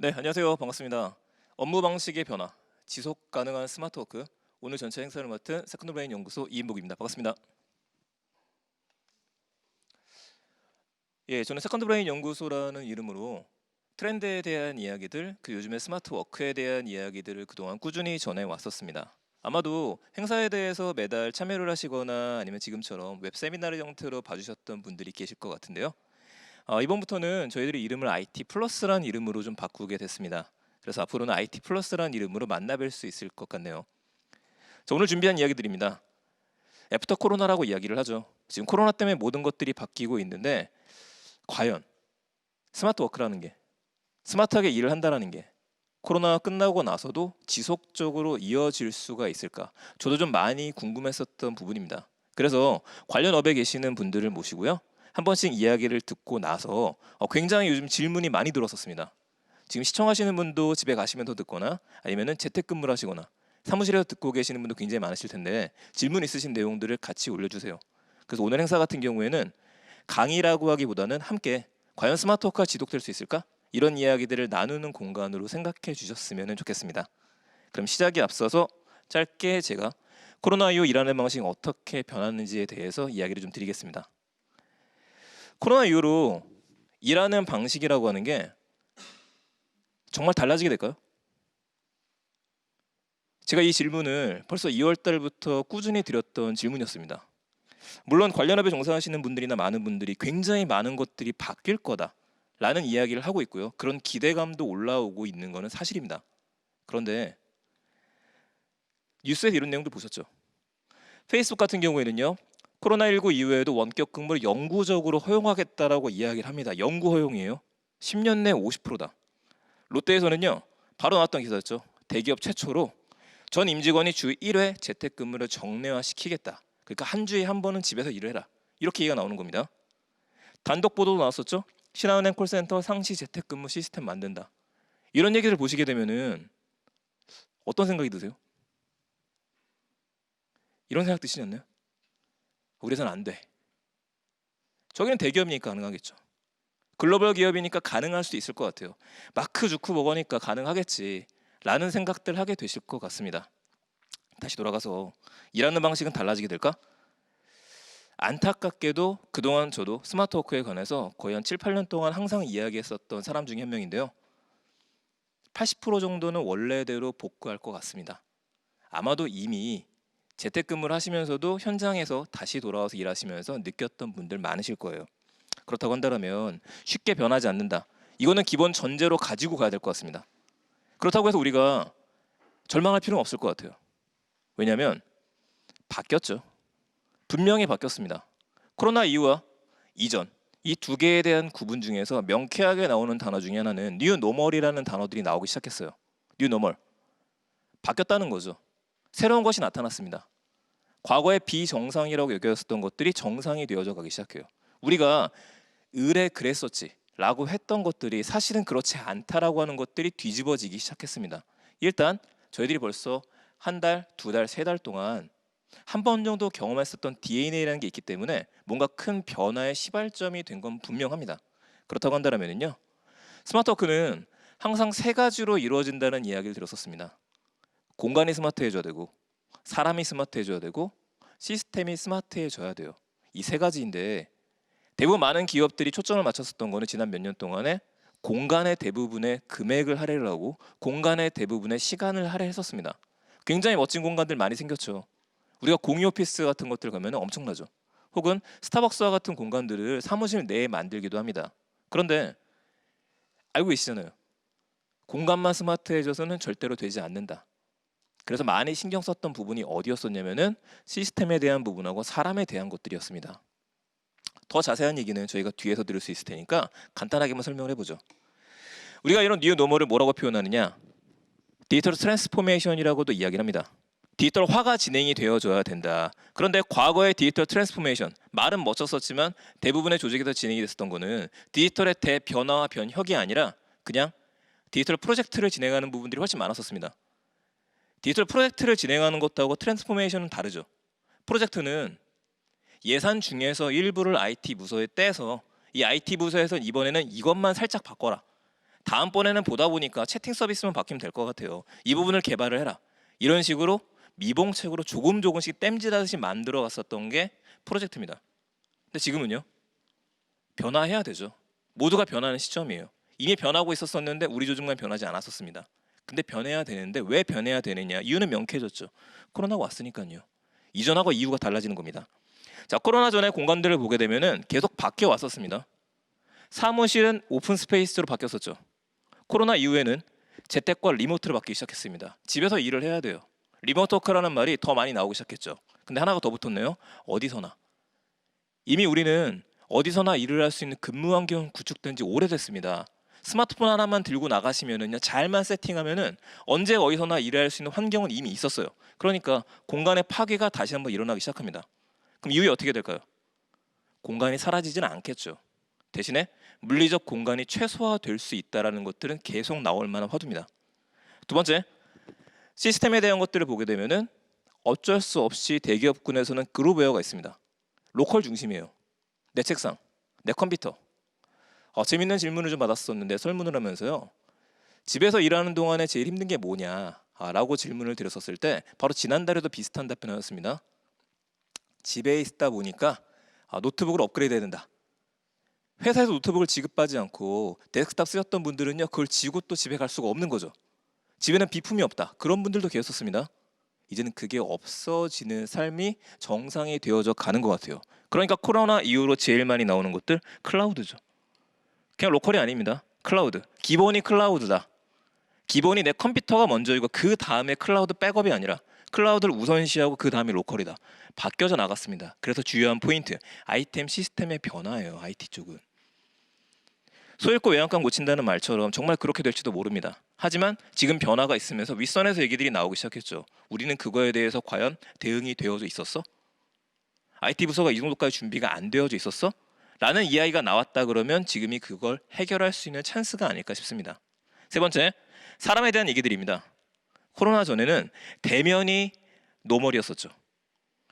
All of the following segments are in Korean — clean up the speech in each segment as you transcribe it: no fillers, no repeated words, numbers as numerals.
네, 안녕하세요. 반갑습니다. 업무 방식의 변화, 지속 가능한 스마트 워크, 오늘 전체 행사를 맡은 세컨드 브레인 연구소 이인복입니다. 반갑습니다. 예, 저는 세컨드 브레인 연구소라는 이름으로 트렌드에 대한 이야기들, 요즘의 스마트 워크에 대한 이야기들을 그동안 꾸준히 전해 왔었습니다. 아마도 행사에 대해서 매달 참여를 하시거나 아니면 지금처럼 웹 세미나를 형태로 봐주셨던 분들이 계실 것 같은데요. 이번부터는 저희들이 이름을 IT 플러스라는 이름으로 좀 바꾸게 됐습니다. 그래서 앞으로는 IT 플러스라는 이름으로 만나뵐 수 있을 것 같네요. 자, 오늘 준비한 이야기들입니다. 애프터 코로나라고 이야기를 하죠. 지금 코로나 때문에 모든 것들이 바뀌고 있는데 과연 스마트 워크라는 게, 스마트하게 일을 한다는 게 코로나가 끝나고 나서도 지속적으로 이어질 수가 있을까? 저도 좀 많이 궁금했었던 부분입니다. 그래서 관련 업에 계시는 분들을 모시고요. 한 번씩 이야기를 듣고 나서 굉장히 요즘 질문이 많이 들었었습니다. 지금 시청하시는 분도 집에 가시면서 듣거나 아니면은 재택근무를 하시거나 사무실에서 듣고 계시는 분도 굉장히 많으실 텐데 질문 있으신 내용들을 같이 올려주세요. 그래서 오늘 행사 같은 경우에는 강의라고 하기보다는 함께 과연 스마트워크가 지속될 수 있을까? 이런 이야기들을 나누는 공간으로 생각해 주셨으면 좋겠습니다. 그럼 시작에 앞서서 짧게 제가 코로나 이후 일하는 방식이 어떻게 변했는지에 대해서 이야기를 좀 드리겠습니다. 코로나 이후로 일하는 방식이라고 하는 게 정말 달라지게 될까요? 제가 이 질문을 벌써 2월 달부터 꾸준히 드렸던 질문이었습니다. 물론 관련업에 종사하시는 분들이나 많은 분들이 굉장히 많은 것들이 바뀔 거다라는 이야기를 하고 있고요. 그런 기대감도 올라오고 있는 것은 사실입니다. 그런데 뉴스에서 이런 내용도 보셨죠? 페이스북 같은 경우에는요. 코로나19 이후에도 원격 근무를 영구적으로 허용하겠다라고 이야기를 합니다. 영구 허용이에요. 10년 내 50%다. 롯데에서는요. 바로 나왔던 기사였죠. 대기업 최초로 전 임직원이 주 1회 재택근무를 정례화시키겠다. 그러니까 한 주에 한 번은 집에서 일을 해라. 이렇게 얘기가 나오는 겁니다. 단독 보도도 나왔었죠. 신한은행 콜센터 상시 재택근무 시스템 만든다. 이런 얘기를 보시게 되면은 어떤 생각이 드세요? 이런 생각 드시지 않나요? 우리에서는 안 돼. 저기는 대기업이니까 가능하겠죠. 글로벌 기업이니까 가능할 수도 있을 것 같아요. 마크 주크버거니까 가능하겠지 라는 생각들 하게 되실 것 같습니다. 다시 돌아가서 일하는 방식은 달라지게 될까? 안타깝게도 그동안 저도 스마트워크에 관해서 거의 한 7, 8년 동안 항상 이야기했었던 사람 중에 한 명인데요. 80% 정도는 원래대로 복구할 것 같습니다. 아마도 이미 재택근무를 하시면서도 현장에서 다시 돌아와서 일하시면서 느꼈던 분들 많으실 거예요. 그렇다고 한다면 쉽게 변하지 않는다. 이거는 기본 전제로 가지고 가야 될 것 같습니다. 그렇다고 해서 우리가 절망할 필요는 없을 것 같아요. 왜냐하면 바뀌었죠. 분명히 바뀌었습니다. 코로나 이후와 이전 이 두 개에 대한 구분 중에서 명쾌하게 나오는 단어 중에 하나는 뉴 노멀이라는 단어들이 나오기 시작했어요. 뉴 노멀. 바뀌었다는 거죠. 새로운 것이 나타났습니다. 과거에 비정상이라고 여겨졌던 것들이 정상이 되어져 가기 시작해요. 우리가 의뢰 그랬었지 라고 했던 것들이 사실은 그렇지 않다라고 하는 것들이 뒤집어지기 시작했습니다. 일단 저희들이 벌써 한 달, 두 달, 세 달 동안 한 번 정도 경험했었던 DNA라는 게 있기 때문에 뭔가 큰 변화의 시발점이 된 건 분명합니다. 그렇다고 한다면요. 스마트워크는 항상 세 가지로 이루어진다는 이야기를 들었었습니다. 공간이 스마트해져야 되고 사람이 스마트해져야 되고 시스템이 스마트해져야 돼요. 이 세 가지인데 대부분 많은 기업들이 초점을 맞췄었던 거는 지난 몇 년 동안에 공간의 대부분의 금액을 할애를 하고 공간의 대부분의 시간을 할애했었습니다. 굉장히 멋진 공간들 많이 생겼죠. 우리가 공유 오피스 같은 것들 가면 엄청나죠. 혹은 스타벅스와 같은 공간들을 사무실 내에 만들기도 합니다. 그런데 알고 계시잖아요. 공간만 스마트해져서는 절대로 되지 않는다. 그래서 많이 신경 썼던 부분이 어디였었냐면은 시스템에 대한 부분하고 사람에 대한 것들이었습니다. 더 자세한 얘기는 저희가 뒤에서 들을 수 있을 테니까 간단하게만 설명을 해보죠. 우리가 이런 뉴 노멀을 뭐라고 표현하느냐? 디지털 트랜스포메이션이라고도 이야기를 합니다. 디지털화가 진행이 되어줘야 된다. 그런데 과거의 디지털 트랜스포메이션, 말은 멋졌었지만 대부분의 조직에서 진행이 됐었던 거는 디지털의 대변화와 변혁이 아니라 그냥 디지털 프로젝트를 진행하는 부분들이 훨씬 많았었습니다. 디지털 프로젝트를 진행하는 것하고 트랜스포메이션은 다르죠. 프로젝트는 예산 중에서 일부를 IT 부서에 떼서 이 IT 부서에서 이번에는 이것만 살짝 바꿔라. 다음번에는 보다 보니까 채팅 서비스만 바뀌면 될 것 같아요. 이 부분을 개발을 해라. 이런 식으로 미봉책으로 조금씩 땜질하듯이 만들어 갔었던 게 프로젝트입니다. 근데 지금은요. 변화해야 되죠. 모두가 변하는 시점이에요. 이미 변하고 있었었는데 우리 조직만 변하지 않았었습니다. 근데 변해야 되는데 왜 변해야 되느냐? 이유는 명쾌해졌죠. 코로나가 왔으니까요. 이전하고 이유가 달라지는 겁니다. 자, 코로나 전에 공간들을 보게 되면은 계속 바뀌어 왔었습니다. 사무실은 오픈 스페이스로 바뀌었었죠. 코로나 이후에는 재택과 리모트로 바뀌기 시작했습니다. 집에서 일을 해야 돼요. 리모트 워크라는 말이 더 많이 나오기 시작했죠. 근데 하나가 더 붙었네요. 어디서나. 이미 우리는 어디서나 일을 할 수 있는 근무 환경 구축된 지 오래됐습니다. 스마트폰 하나만 들고 나가시면은요, 잘만 세팅하면은 언제 어디서나 일할 수 있는 환경은 이미 있었어요. 그러니까 공간의 파괴가 다시 한번 일어나기 시작합니다. 그럼 이후에 어떻게 될까요? 공간이 사라지지는 않겠죠. 대신에 물리적 공간이 최소화될 수 있다는 것들은 계속 나올 만한 화두입니다. 두 번째, 시스템에 대한 것들을 보게 되면은 어쩔 수 없이 대기업군에서는 그룹웨어가 있습니다. 로컬 중심이에요. 내 책상, 내 컴퓨터. 재밌는 질문을 좀 받았었는데 설문을 하면서요. 집에서 일하는 동안에 제일 힘든 게 뭐냐? 라고 질문을 드렸었을 때 바로 지난달에도 비슷한 답변이었습니다. 집에 있다 보니까 노트북을 업그레이드 해야 된다. 회사에서 노트북을 지급하지 않고 데스크탑 쓰셨던 분들은요, 그걸 지고 또 집에 갈 수가 없는 거죠. 집에는 비품이 없다. 그런 분들도 계셨었습니다. 이제는 그게 없어지는 삶이 정상이 되어져 가는 것 같아요. 그러니까 코로나 이후로 제일 많이 나오는 것들 클라우드죠. 그냥 로컬이 아닙니다. 클라우드. 기본이 클라우드다. 기본이 내 컴퓨터가 먼저이고 그 다음에 클라우드 백업이 아니라 클라우드를 우선시하고 그 다음에 로컬이다. 바뀌어져 나갔습니다. 그래서 주요한 포인트, 아이템 시스템의 변화예요. IT 쪽은. 소 잃고 외양간 고친다는 말처럼 정말 그렇게 될지도 모릅니다. 하지만 지금 변화가 있으면서 윗선에서 얘기들이 나오기 시작했죠. 우리는 그거에 대해서 과연 대응이 되어져 있었어? IT 부서가 이 정도까지 준비가 안 되어져 있었어? 라는 이야기가 나왔다 그러면 지금이 그걸 해결할 수 있는 찬스가 아닐까 싶습니다. 세 번째, 사람에 대한 얘기들입니다. 코로나 전에는 대면이 노멀이었었죠.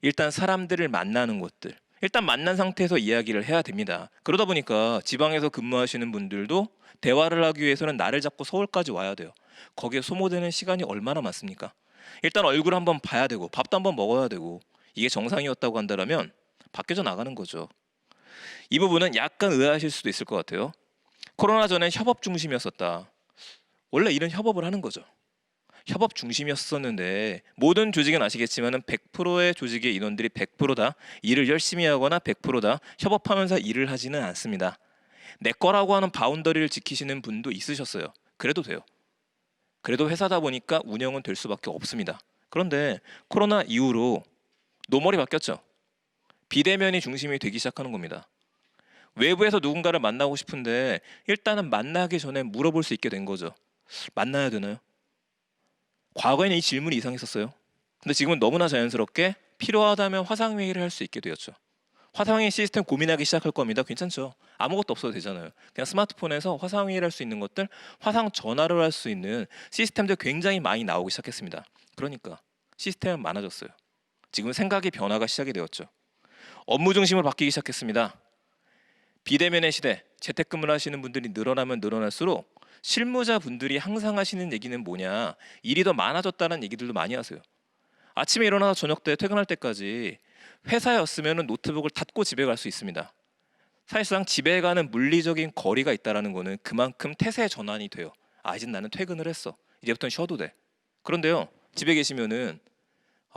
일단 사람들을 만나는 것들, 일단 만난 상태에서 이야기를 해야 됩니다. 그러다 보니까 지방에서 근무하시는 분들도 대화를 하기 위해서는 날을 잡고 서울까지 와야 돼요. 거기에 소모되는 시간이 얼마나 많습니까? 일단 얼굴 한번 봐야 되고 밥도 한번 먹어야 되고 이게 정상이었다고 한다면 바뀌어져 나가는 거죠. 이 부분은 약간 의아하실 수도 있을 것 같아요. 코로나 전엔 협업 중심이었었다. 원래 일은 협업을 하는 거죠. 협업 중심이었었는데 모든 조직은 아시겠지만 100%의 조직의 인원들이 100%다 일을 열심히 하거나 100%다 협업하면서 일을 하지는 않습니다. 내 거라고 하는 바운더리를 지키시는 분도 있으셨어요. 그래도 돼요. 그래도 회사다 보니까 운영은 될 수밖에 없습니다. 그런데 코로나 이후로 노멀이 바뀌었죠. 비대면이 중심이 되기 시작하는 겁니다. 외부에서 누군가를 만나고 싶은데 일단은 만나기 전에 물어볼 수 있게 된 거죠. 만나야 되나요? 과거에는 이 질문이 이상했었어요. 근데 지금은 너무나 자연스럽게 필요하다면 화상회의를 할 수 있게 되었죠. 화상회의 시스템 고민하기 시작할 겁니다. 괜찮죠? 아무것도 없어도 되잖아요. 그냥 스마트폰에서 화상회의를 할 수 있는 것들, 화상 전화를 할 수 있는 시스템들 굉장히 많이 나오기 시작했습니다. 그러니까 시스템은 많아졌어요. 지금 생각의 변화가 시작이 되었죠. 업무 중심으로 바뀌기 시작했습니다. 비대면의 시대, 재택근무를 하시는 분들이 늘어나면 늘어날수록 실무자 분들이 항상 하시는 얘기는 뭐냐, 일이 더 많아졌다는 얘기들도 많이 하세요. 아침에 일어나서 저녁 때 퇴근할 때까지 회사였으면 노트북을 닫고 집에 갈 수 있습니다. 사실상 집에 가는 물리적인 거리가 있다는 거는 그만큼 태세 전환이 돼요. 이제 나는 퇴근을 했어. 이제부터는 쉬어도 돼. 그런데요, 집에 계시면은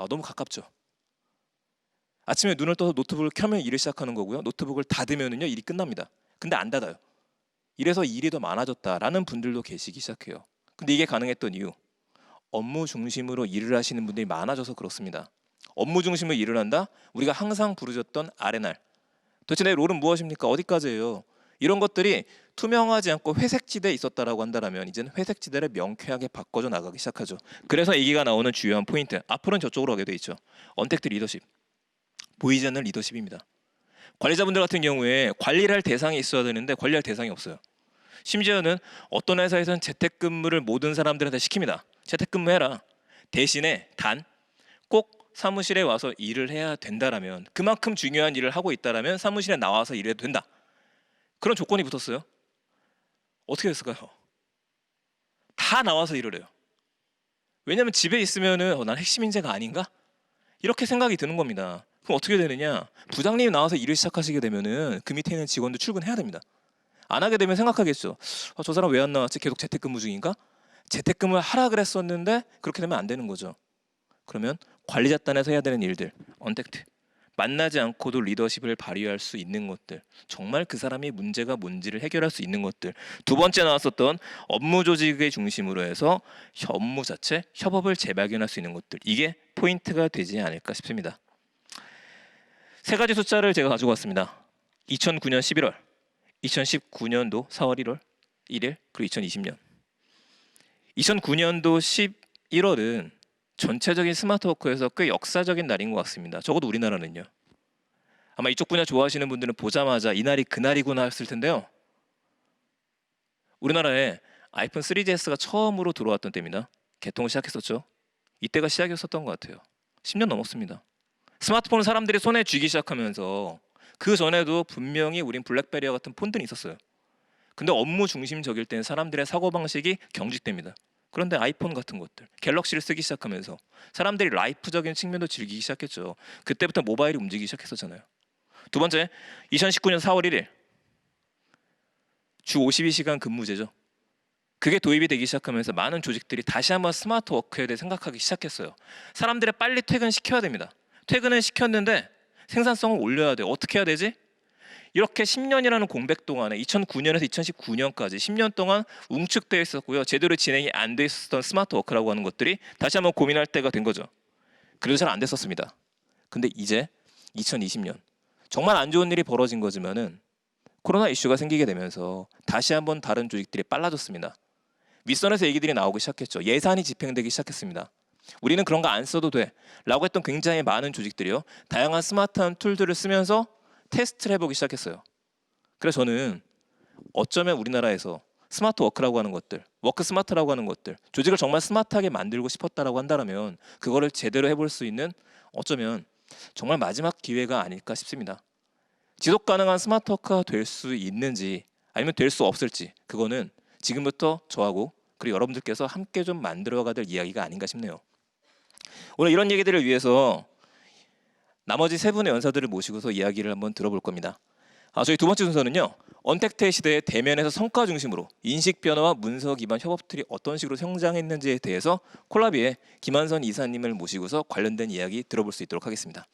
너무 가깝죠. 아침에 눈을 떠서 노트북을 켜면 일을 시작하는 거고요. 노트북을 닫으면은요, 일이 끝납니다. 근데 안 닫아요. 이래서 일이 더 많아졌다라는 분들도 계시기 시작해요. 근데 이게 가능했던 이유, 업무 중심으로 일을 하시는 분들이 많아져서 그렇습니다. 업무 중심으로 일을 한다? 우리가 항상 부르셨던 R&R. 도대체 내 롤은 무엇입니까? 어디까지예요? 이런 것들이 투명하지 않고 회색지대에 있었다라고 한다면 이제는 회색지대를 명쾌하게 바꿔줘 나가기 시작하죠. 그래서 얘기가 나오는 주요한 포인트, 앞으로는 저쪽으로 가게 돼 있죠. 언택트 리더십, 보이지 않는 리더십입니다. 관리자분들 같은 경우에 관리를 할 대상이 있어야 되는데 관리할 대상이 없어요. 심지어는 어떤 회사에서는 재택근무를 모든 사람들한테 시킵니다. 재택근무해라. 대신에 단 꼭 사무실에 와서 일을 해야 된다라면, 그만큼 중요한 일을 하고 있다라면 사무실에 나와서 일해도 된다. 그런 조건이 붙었어요. 어떻게 됐을까요? 다 나와서 일을 해요. 왜냐하면 집에 있으면은 난 핵심 인재가 아닌가? 이렇게 생각이 드는 겁니다. 그럼 어떻게 되느냐? 부장님이 나와서 일을 시작하시게 되면은 그 밑에 있는 직원도 출근해야 됩니다. 안 하게 되면 생각하겠죠. 저 사람 왜 안 나왔지? 계속 재택근무 중인가? 재택근무를 하라 그랬었는데 그렇게 되면 안 되는 거죠. 그러면 관리자단에서 해야 되는 일들, 언택트, 만나지 않고도 리더십을 발휘할 수 있는 것들, 정말 그 사람이 문제가 뭔지를 해결할 수 있는 것들. 두 번째 나왔었던 업무 조직의 중심으로 해서 업무 자체, 협업을 재발견할 수 있는 것들. 이게 포인트가 되지 않을까 싶습니다. 세 가지 숫자를 제가 가지고 왔습니다. 2009년 11월, 2019년도 4월 1일, 그리고 2020년. 2009년도 11월은 전체적인 스마트워크에서 꽤 역사적인 날인 것 같습니다. 적어도 우리나라는요. 아마 이쪽 분야 좋아하시는 분들은 보자마자 이날이 그날이구나 했을 텐데요. 우리나라에 아이폰 3GS가 처음으로 들어왔던 때입니다. 개통을 시작했었죠. 이때가 시작이었었던 것 같아요. 10년 넘었습니다. 스마트폰을 사람들이 손에 쥐기 시작하면서 그 전에도 분명히 우린 블랙베리와 같은 폰들이 있었어요. 근데 업무 중심적일 때는 사람들의 사고방식이 경직됩니다. 그런데 아이폰 같은 것들, 갤럭시를 쓰기 시작하면서 사람들이 라이프적인 측면도 즐기기 시작했죠. 그때부터 모바일이 움직이기 시작했었잖아요. 두 번째, 2019년 4월 1일 주 52시간 근무제죠. 그게 도입이 되기 시작하면서 많은 조직들이 다시 한번 스마트워크에 대해 생각하기 시작했어요. 사람들을 빨리 퇴근시켜야 됩니다. 퇴근을 시켰는데 생산성을 올려야 돼요. 어떻게 해야 되지? 이렇게 10년이라는 공백 동안에 2009년에서 2019년까지 10년 동안 웅축되어 있었고요. 제대로 진행이 안 돼 있었던 스마트워크라고 하는 것들이 다시 한번 고민할 때가 된 거죠. 그래도 잘 안 됐었습니다. 근데 이제 2020년 정말 안 좋은 일이 벌어진 거지만은 코로나 이슈가 생기게 되면서 다시 한번 다른 조직들이 빨라졌습니다. 윗선에서 얘기들이 나오기 시작했죠. 예산이 집행되기 시작했습니다. 우리는 그런 거 안 써도 돼 라고 했던 굉장히 많은 조직들이요. 다양한 스마트한 툴들을 쓰면서 테스트를 해보기 시작했어요. 그래서 저는 어쩌면 우리나라에서 스마트워크라고 하는 것들, 워크 스마트라고 하는 것들, 조직을 정말 스마트하게 만들고 싶었다라고 한다면 그거를 제대로 해볼 수 있는 어쩌면 정말 마지막 기회가 아닐까 싶습니다. 지속 가능한 스마트워크가 될 수 있는지 아니면 될 수 없을지 그거는 지금부터 저하고 그리고 여러분들께서 함께 좀 만들어가야 될 이야기가 아닌가 싶네요. 오늘 이런 얘기들을 위해서 나머지 세 분의 연사들을 모시고서 이야기를 한번 들어볼 겁니다. 저희 두 번째 순서는요. 언택트의 시대의 대면에서 성과 중심으로 인식 변화와 문서 기반 협업틀이 어떤 식으로 성장했는지에 대해서 콜라비의 김한선 이사님을 모시고서 관련된 이야기 들어볼 수 있도록 하겠습니다.